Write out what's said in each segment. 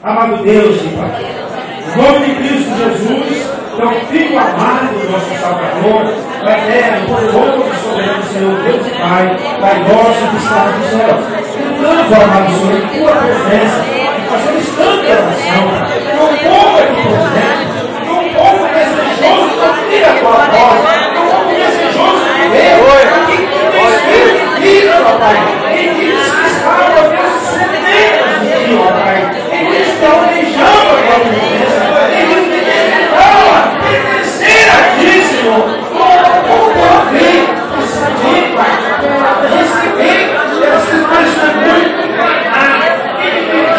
Amado Deus e Pai, em nome de Cristo Jesus, teu Filho amado, nosso Salvador, eterno, poderoso e soberano Senhor, Deus e Pai nosso que está no céu. Entramos, amado Senhor, em tua presença, e fazemos tanta oração, não povo aqui presente, não povo desejoso de abrir a tua porta, não povo desejoso de ver, que tem Espírito de vida, ó Pai, em que descascava, Deus, centenas de ti, ó Pai, em que está alejando a tua presença, em que te desejava pertencer a ti, Senhor, como pela fé, essa vida, Pai, para receber esse mais muito,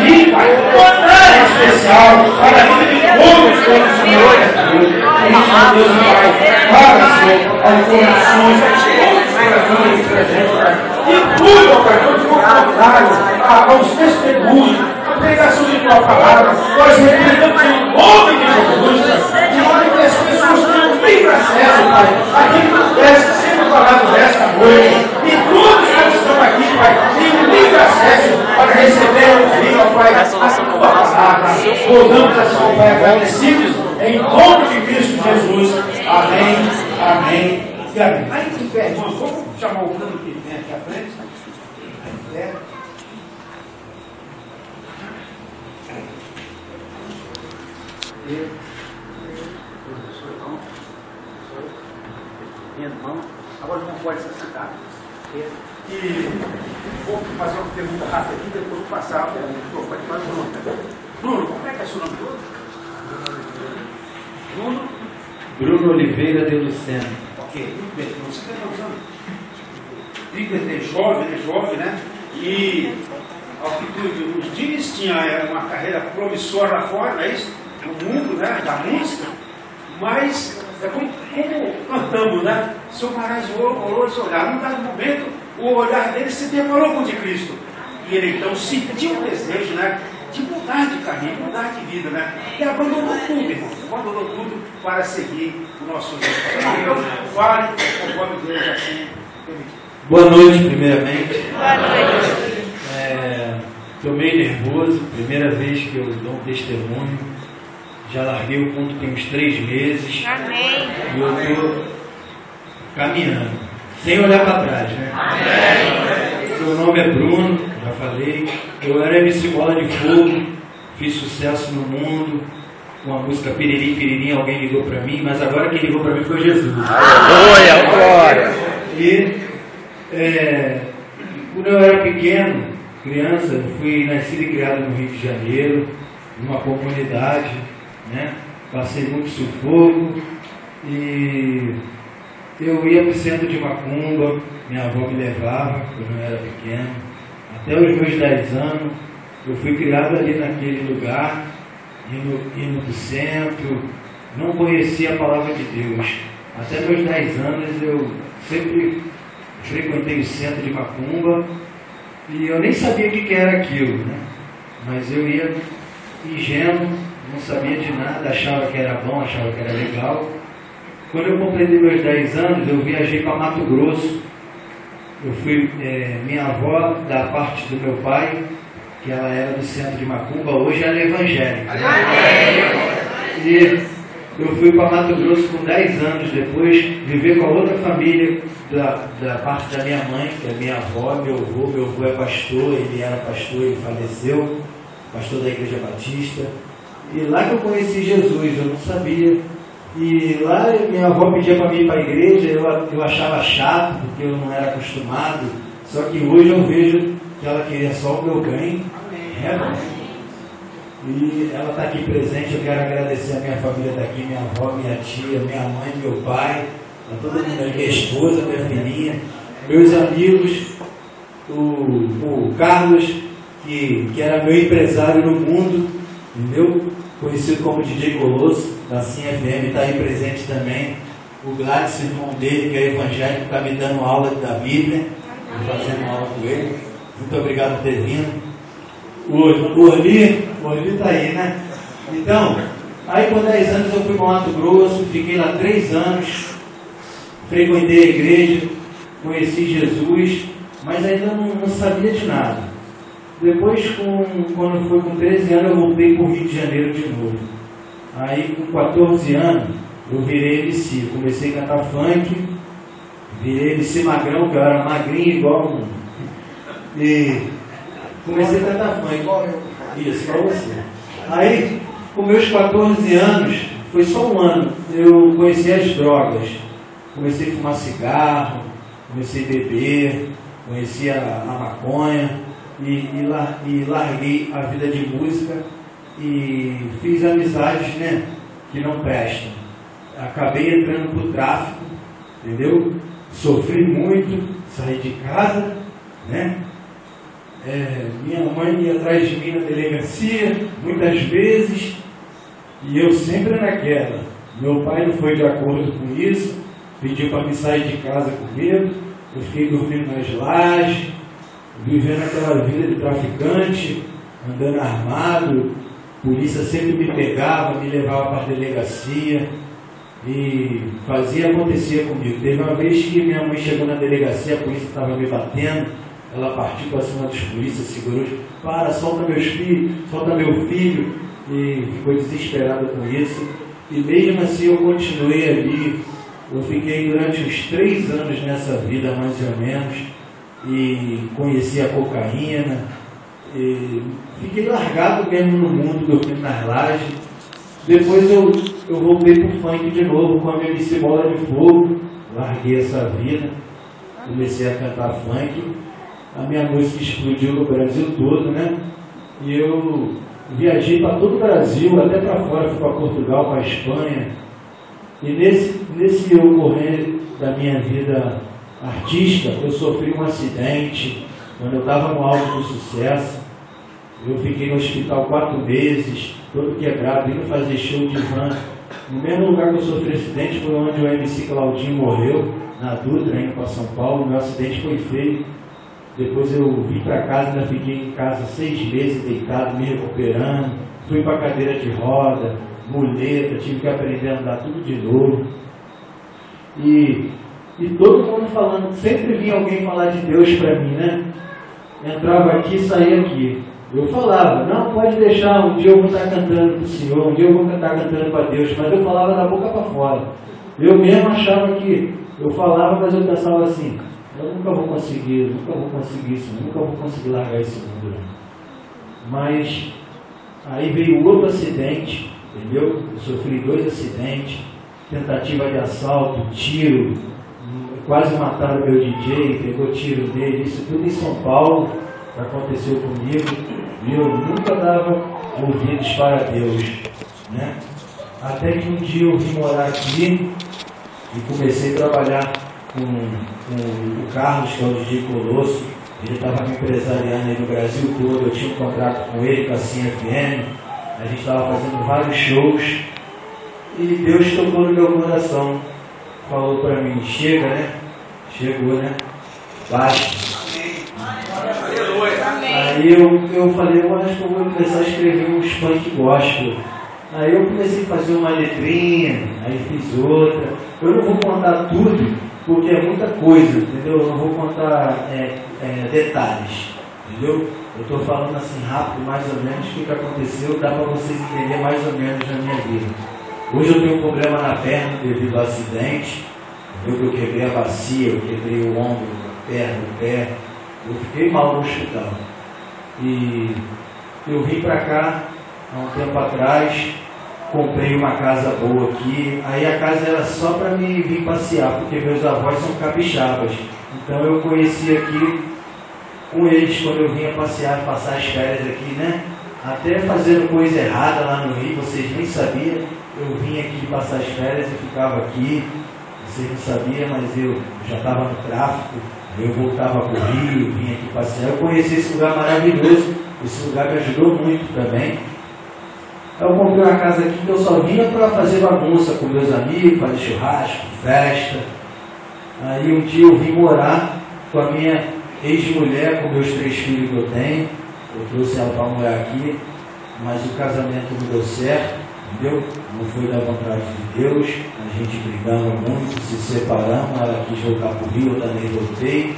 e Pai, boa especial para a vida de todos, Senhor, Deus e Pai, para, Senhor, as corações, todos os corações presentes, Pai, e tudo, Pai, todos os contrários, aos testemunhos, a pregação de tua palavra, nós repreendemos em nome de Jesus, Pai, de modo que as pessoas tenham livre acesso, Pai, aqui que pudesse ser falado nesta noite, e todos que estão aqui, Pai, tenham livre acesso para receber o Filho, Pai, a tua palavra. Rodamos assim, Pai, agradecidos, em nome de Cristo Jesus. Amém, amém e amém. Aí, de pé, irmãos, vamos chamar o plano que vem aqui à frente. Agora não pode se sentar. E vou fazer uma pergunta rápida aqui, depois vou passar o microfone para o Bruno. Bruno, como é que é seu nome todo? Bruno? Bruno Oliveira de Lucena. Ok, muito bem. Você tem quantos anos? 30, é jovem, né? E ao que tu nos diz, tinha uma carreira promissora lá fora, não é isso? No mundo, né? Da música. Mas é como cantamos, né? Seu Maravilhoso olhou esse olhar. Num dado momento, o olhar dele se deparou com o de Cristo. E ele então sentiu um desejo, né? De mudar de caminho, mudar de vida, né? E abandonou tudo, irmão. Abandonou tudo para seguir o nosso Deus. Então, fale conforme Deus assim permitiu. Boa noite, primeiramente. Boa noite. Estou meio nervoso, primeira vez que eu dou um testemunho. Já larguei o ponto tem uns 3 meses. Amém. E eu estou caminhando, sem olhar para trás, né? Amém. Meu nome é Bruno, já falei. Eu era MC Bola de Fogo, fiz sucesso no mundo com a música Piriri Piriri. Alguém ligou para mim, mas agora quem ligou para mim foi Jesus. Aleluia, glória! E quando eu era pequeno, criança, eu fui nascido e criado no Rio de Janeiro, numa comunidade, né? Passei muito sufoco e eu ia para o centro de macumba, minha avó me levava quando eu era pequeno. Até os meus 10 anos, eu fui criado ali naquele lugar, indo para o centro, não conhecia a palavra de Deus. Até meus 10 anos eu sempre frequentei o centro de macumba e eu nem sabia o que era aquilo, né? Mas eu ia ingênuo, não sabia de nada, achava que era bom, achava que era legal. Quando eu completei meus 10 anos, eu viajei para Mato Grosso. Eu fui, minha avó, da parte do meu pai, que ela era do centro de macumba, hoje ela é evangélica. E eu fui para Mato Grosso com 10 anos depois, viver com a outra família da parte da minha mãe, que é minha avó, meu avô é pastor, ele era pastor, ele faleceu, pastor da Igreja Batista. E lá que eu conheci Jesus, eu não sabia. E lá minha avó pedia para mim ir para a igreja, eu achava chato, porque eu não era acostumado. Só que hoje eu vejo que ela queria só o meu ganho. E ela está aqui presente, eu quero agradecer a minha família daqui, minha avó, minha tia, minha mãe, meu pai, a toda minha esposa, minha filhinha, meus amigos, o Carlos, que era meu empresário no mundo, entendeu? Conhecido como DJ Colosso, da Sim FM, está aí presente também. O Gladys, irmão dele, que é evangélico, está me dando aula da Bíblia, fazendo aula com ele. Muito obrigado por ter vindo. O Orli está aí, né? Então, aí com 10 anos eu fui para o Mato Grosso, fiquei lá 3 anos, frequentei a igreja, conheci Jesus, mas ainda não sabia de nada. Depois, quando foi com 13 anos, eu voltei para o Rio de Janeiro de novo. Aí, com 14 anos, eu virei MC. Comecei a cantar funk, virei MC magrão, que eu era magrinho igual um. E comecei a cantar funk. Isso, igual você. Aí, com meus 14 anos, foi só um ano, eu conheci as drogas. Comecei a fumar cigarro, comecei a beber, conheci a maconha e larguei a vida de música e fiz amizades, né, que não prestam. Acabei entrando pro tráfico, entendeu? Sofri muito, saí de casa, né? Minha mãe ia atrás de mim na delegacia, muitas vezes, e eu sempre naquela. Meu pai não foi de acordo com isso, pediu para me sair de casa com medo, eu fiquei dormindo nas lajes, vivendo aquela vida de traficante, andando armado, polícia sempre me pegava, me levava para a delegacia e fazia acontecer comigo. Teve uma vez que minha mãe chegou na delegacia, a polícia estava me batendo, ela partiu para cima dos polícias, segurou, para, solta meus filhos, solta meu filho, e ficou desesperada com isso. E mesmo assim eu continuei ali, eu fiquei durante uns 3 anos nessa vida, mais ou menos, e conheci a cocaína, e fiquei largado mesmo no mundo, dormindo nas lajes. Depois eu voltei para o funk de novo com a minha MC Bola de Fogo, larguei essa vida, comecei a cantar funk. A minha música explodiu no Brasil todo, né? E eu viajei para todo o Brasil, até para fora, fui para Portugal, para Espanha. E nesse ocorrer da minha vida artística, eu sofri um acidente quando eu estava no auge do sucesso. Eu fiquei no hospital 4 meses, todo quebrado, indo fazer show de van. No mesmo lugar que eu sofri acidente foi onde o MC Claudinho morreu, na Dutra, indo para São Paulo. Meu acidente foi feio. Depois eu vim para casa, ainda fiquei em casa 6 meses deitado, me recuperando. Fui para cadeira de roda, muleta, tive que aprender a andar tudo de novo. E todo mundo falando, sempre vinha alguém falar de Deus para mim, né? Entrava aqui e saía aqui. Eu falava, não, pode deixar, um dia eu vou estar cantando para o Senhor, um dia eu vou estar cantando para Deus, mas eu falava da boca para fora. Eu mesmo achava que eu falava, mas eu pensava assim, eu nunca vou conseguir isso, nunca vou conseguir largar esse mundo. Mas aí veio outro acidente, entendeu? Eu sofri 2 acidentes, tentativa de assalto, tiro, quase mataram meu DJ, pegou tiro dele, isso tudo em São Paulo, que aconteceu comigo, e eu nunca dava ouvidos para Deus, né? Até que um dia eu vim morar aqui e comecei a trabalhar com o Carlos, que é o DJ Colosso. Ele estava me empresariando aí no Brasil todo, eu tinha um contrato com ele, com a Sim FM, a gente estava fazendo vários shows, e Deus tocou no meu coração, falou para mim, chega, né? Chegou, né? Basta. Aí eu falei, eu acho que eu vou começar a escrever uns funk gospel. Aí eu comecei a fazer uma letrinha, aí fiz outra. Eu não vou contar tudo, porque é muita coisa, entendeu? Eu não vou contar detalhes, entendeu? Eu estou falando assim rápido, mais ou menos, o que aconteceu, dá para vocês entenderem mais ou menos na minha vida. Hoje eu tenho um problema na perna devido ao acidente, entendeu? Eu quebrei a bacia, eu quebrei o ombro, a perna, o pé, eu fiquei mal no hospital. E eu vim para cá há um tempo atrás, comprei uma casa boa aqui, aí a casa era só para mim vir passear, porque meus avós são capixabas, então eu conheci aqui com eles quando eu vinha passear, passar as férias aqui, né? Até fazendo coisa errada lá no Rio, vocês nem sabiam, eu vim aqui passar as férias e ficava aqui, vocês não sabiam, mas eu já estava no tráfico, eu voltava para o Rio, vim aqui passear, eu conheci esse lugar maravilhoso, esse lugar me ajudou muito também. Eu comprei uma casa aqui que eu só vinha para fazer bagunça com meus amigos, fazer churrasco, festa. Aí um dia eu vim morar com a minha ex-mulher, com meus 3 filhos que eu tenho. Eu trouxe ela para morar aqui, mas o casamento não deu certo, entendeu? Não foi da vontade de Deus, a gente brigava muito, se separamos, ela quis voltar para o Rio, eu também voltei.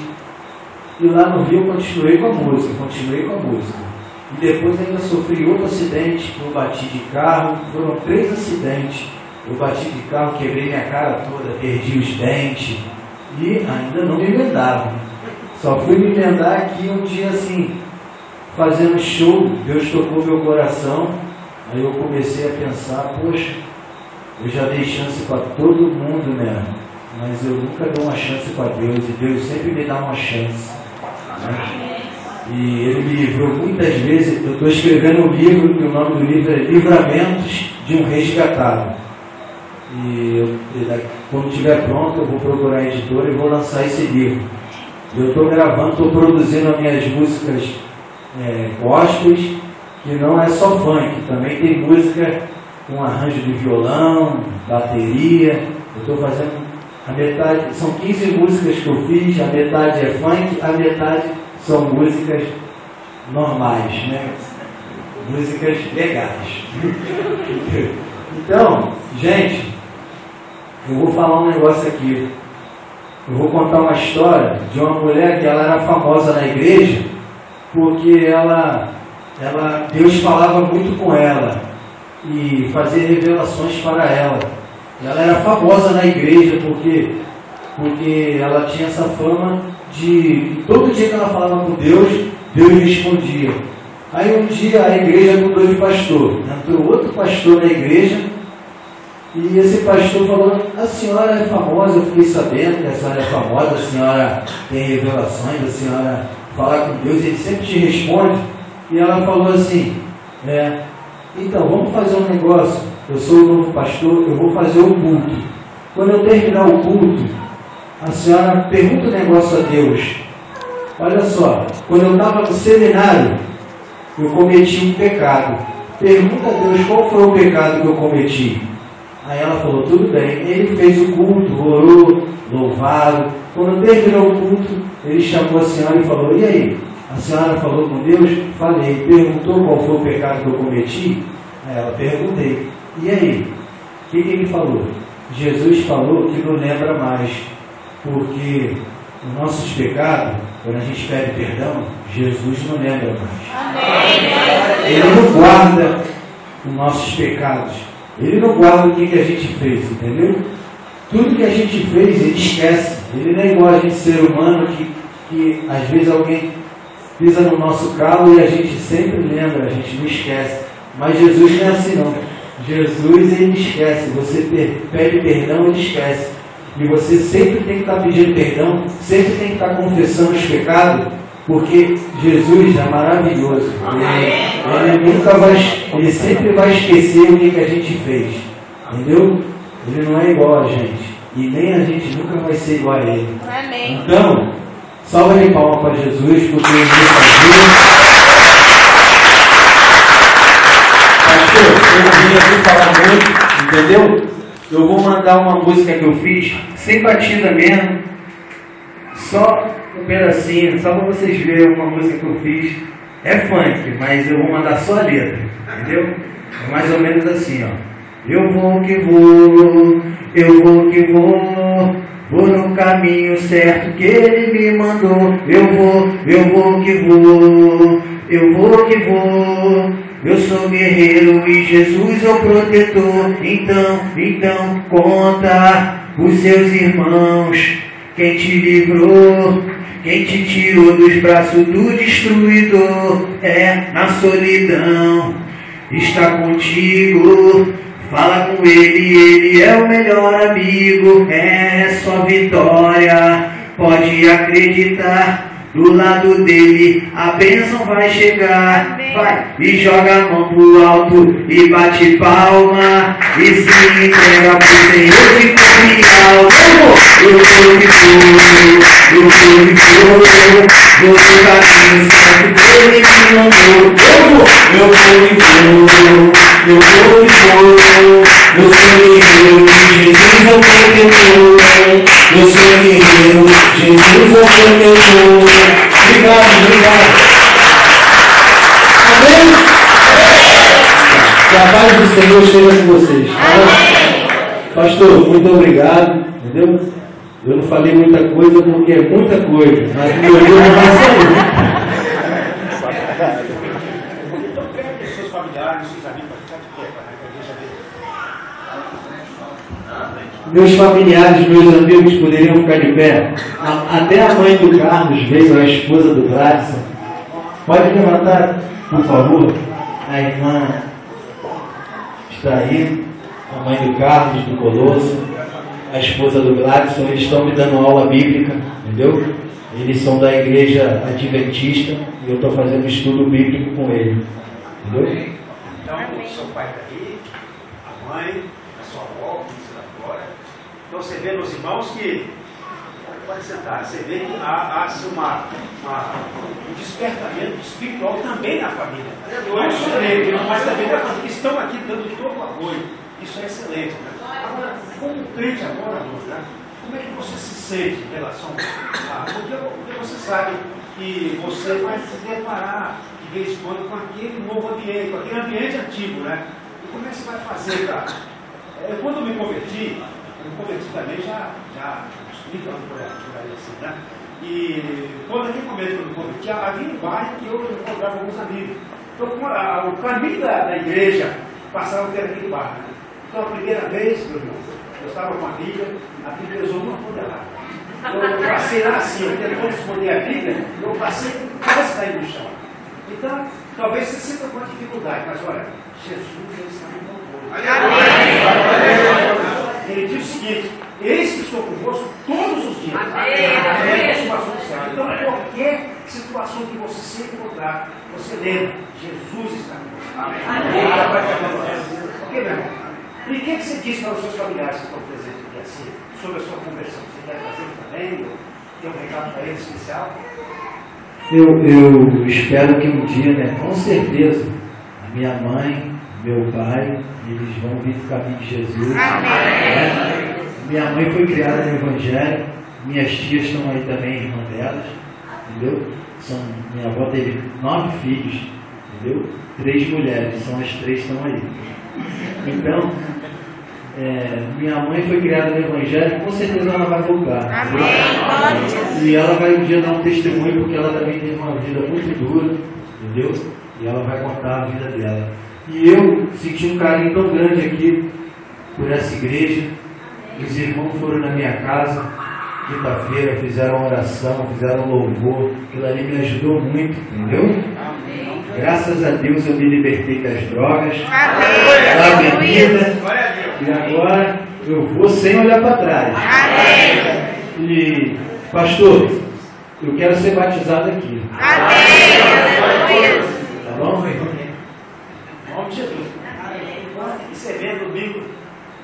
E lá no Rio eu continuei com a música. E depois ainda sofri outro acidente, eu bati de carro, foram 3 acidentes. Eu bati de carro, quebrei minha cara toda, perdi os dentes e ainda não me vendavam. Só fui me vendar aqui um dia assim, fazendo show, Deus tocou meu coração, aí eu comecei a pensar, poxa, eu já dei chance para todo mundo, né? Mas eu nunca dou uma chance para Deus, e Deus sempre me dá uma chance, né? E Ele me livrou muitas vezes. Eu estou escrevendo um livro, que o nome do livro é Livramentos de um Resgatado. E quando estiver pronto, eu vou procurar a editora e vou lançar esse livro. Eu estou gravando, estou produzindo as minhas músicas gospels, que não é só funk, também tem música com arranjo de violão, bateria. Eu estou fazendo a metade, são 15 músicas que eu fiz, a metade é funk, a metade são músicas normais, né? Músicas legais. Então, gente, eu vou falar um negócio aqui. Eu vou contar uma história de uma mulher que ela era famosa na igreja porque Deus falava muito com ela e fazia revelações para ela. Ela era famosa na igreja porque ela tinha essa fama de todo dia que ela falava com Deus, Deus respondia. Aí um dia a igreja mudou de pastor, entrou outro pastor na igreja e esse pastor falou: a senhora é famosa, eu fiquei sabendo que a senhora é famosa, a senhora tem revelações, a senhora fala com Deus, ele sempre te responde. E ela falou assim: então vamos fazer um negócio, eu sou o novo pastor, eu vou fazer o culto. Quando eu terminar o culto, a senhora pergunta um negócio a Deus. Olha só, quando eu estava no seminário, eu cometi um pecado. Pergunta a Deus qual foi o pecado que eu cometi. Aí ela falou: tudo bem. Ele fez o culto, orou, louvado. Quando terminou o culto, ele chamou a senhora e falou: e aí? A senhora falou com Deus? Falei. Perguntou qual foi o pecado que eu cometi? Aí ela: perguntei. E aí? O que ele falou? Jesus falou que não lembra mais, porque os nossos pecados, quando a gente pede perdão, Jesus não lembra mais. Amém. Ele não guarda os nossos pecados. Ele não guarda o que a gente fez, entendeu? Tudo que a gente fez, ele esquece. Ele não é igual a gente, ser humano, que às vezes alguém pisa no nosso calo e a gente sempre lembra, a gente não esquece. Mas Jesus não é assim não. Jesus, ele esquece. Você pede perdão, ele esquece. E você sempre tem que estar pedindo perdão, sempre tem que estar confessando os pecados, porque Jesus é maravilhoso. Ele sempre vai esquecer o que a gente fez. Entendeu? Ele não é igual a gente. E nem a gente nunca vai ser igual a ele. Amém. Então, salva de palmas para Jesus, porque ele nos ajuda. Pastor, eu não vim aqui falar muito, entendeu? Eu vou mandar uma música que eu fiz, sem batida mesmo, só um pedacinho, só para vocês verem uma música que eu fiz. É funk, mas eu vou mandar só a letra, entendeu? É mais ou menos assim, ó. Eu vou que vou, eu vou que vou, vou no caminho certo que ele me mandou. Eu vou que vou, eu vou que vou. Eu sou guerreiro e Jesus é o protetor. Então conta os seus irmãos, quem te livrou, quem te tirou dos braços do destruidor. Na solidão está contigo. Fala com ele é o melhor amigo. É só vitória, pode acreditar. Do lado dele a bênção vai chegar. Vai e joga a mão pro alto e bate palma e se entrega pro Senhor de cordial. Eu vou que vou, vou no caminho certo que ele me mandou. Eu vou que vou, eu sou guerreiro, Jesus é o protetor. Eu sou guerreiro, Jesus é o protetor. Obrigado. Amém? Que a paz do Senhor esteja com vocês. Amém. Pastor, muito obrigado. Entendeu? Eu não falei muita coisa porque é muita coisa, mas o meu livro não vai sair. Então pede seus familiares, seus amigos para ficar de pé, para a igreja dele. Meus familiares, meus amigos poderiam ficar de pé. Até a mãe do Carlos veio, a esposa do Gladson. Pode levantar, por favor. A irmã está aí, a mãe do Carlos, do Colosso, a esposa do Gladson. Eles estão me dando aula bíblica, entendeu? Eles são da igreja adventista e eu estou fazendo estudo bíblico com eles, entendeu? Então, o seu pai está aí, a mãe, a sua avó, você lá fora. Então, você vê, meus irmãos, que pode sentar, você vê que há um despertamento espiritual também na família. Não só nele, mas também na família, que estão aqui dando todo o apoio. Isso é excelente. Né? Agora, como crente agora, né? Como é que você se sente em relação a... Porque você sabe que você vai se deparar de vez em quando com aquele novo ambiente, com aquele ambiente antigo, né? E como é que você vai fazer, cara? Quando eu me converti também já explicando por aí assim, né? E quando naquele momento que eu me converti, havia um bairro que eu encontrava alguns amigos. Então, o caminho da igreja passava por aquele bairro. Né? Então, a primeira vez, meu irmão, eu estava com a Bíblia pesou uma coisa lá. Eu passei lá assim, eu tentando responder a Bíblia, eu passei quase caindo no chão. Então, talvez você sinta com dificuldade, mas olha, Jesus, ele está no controle. Ele diz o seguinte: eis que estou convosco todos os dias. Então, qualquer situação que você se encontrar, você lembra, Jesus está convosco. Por que, meu irmão? E o que você diz para os seus familiares que estão presentes aqui assim, sobre a sua conversão? Você quer fazer também? Tem um recado para eles especial? Eu espero que um dia, né, com certeza, a minha mãe, meu pai, eles vão vir do caminho de Jesus. Né? Minha mãe foi criada no Evangelho, minhas tias estão aí também, irmã delas, entendeu? Minha avó teve 9 filhos, entendeu? 3 mulheres, são as 3 que estão aí. Então, minha mãe foi criada no Evangelho, com certeza ela vai voltar. E ela vai um dia dar um testemunho, porque ela também teve uma vida muito dura, entendeu? E ela vai contar a vida dela. E eu senti um carinho tão grande aqui por essa igreja. Os irmãos foram na minha casa quinta-feira, fizeram oração, fizeram louvor. Aquilo ali me ajudou muito, entendeu? Graças a Deus eu me libertei das drogas, da bebida, e agora eu vou sem olhar para trás. E, pastor, eu quero ser batizado aqui. Tá bom? Em nome de Jesus. E você vê domingo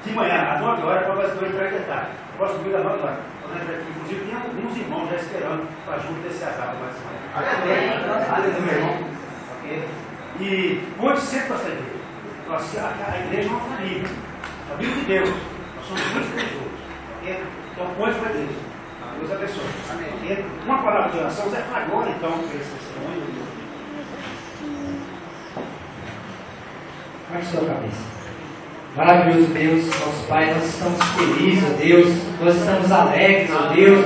de manhã, às 9 horas, para o entrar em detalhe. Próximo domingo às 9 horas. Inclusive, tem alguns irmãos já esperando para junto desse azar. Aleluia, meu irmão. E onde sempre essa igreja? A igreja é uma família. Família de Deus. Nós somos muitos pessoas. Então, onde para a igreja? Deus abençoe. Amém. Uma palavra de oração, Zé, agora então, esse testemunho. Baixe sua cabeça. Maravilhoso Deus, nosso Pai, nós estamos felizes, ó Deus, nós estamos alegres, ó Deus.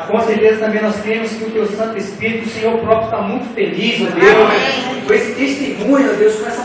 Com certeza também nós cremos que o Teu Santo Espírito, o Senhor próprio, está muito feliz, ó Deus, com esse testemunho, ó Deus, com essa